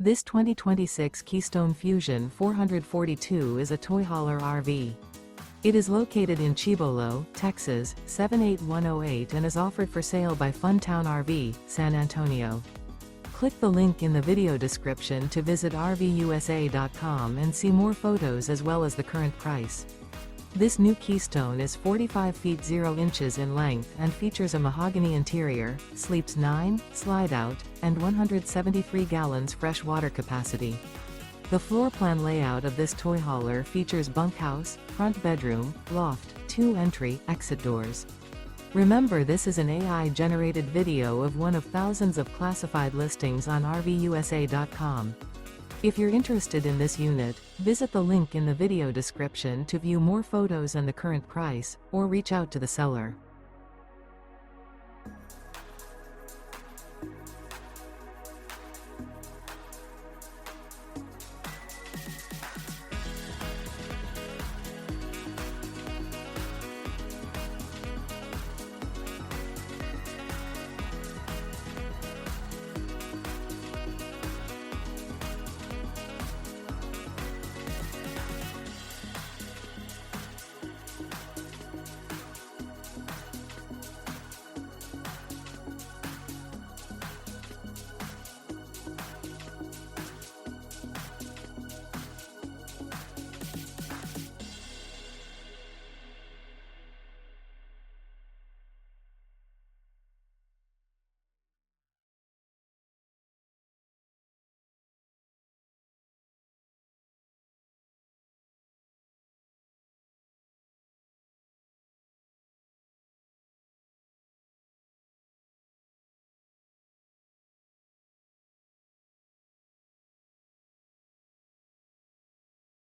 This 2026 Keystone Fuzion 442 is a toy hauler RV. It is located in Cibolo, Texas, 78108 and is offered for sale by Funtown RV, San Antonio. Click the link in the video description to visit RVUSA.com and see more photos as well as the current price. This new Keystone is 45 feet 0 inches in length and features a mahogany interior, sleeps 9, slide-out, and 173 gallons fresh water capacity. The floor plan layout of this toy hauler features bunkhouse, front bedroom, loft, 2 entry, exit doors. Remember, this is an AI-generated video of one of thousands of classified listings on RVUSA.com. If you're interested in this unit, visit the link in the video description to view more photos and the current price, or reach out to the seller.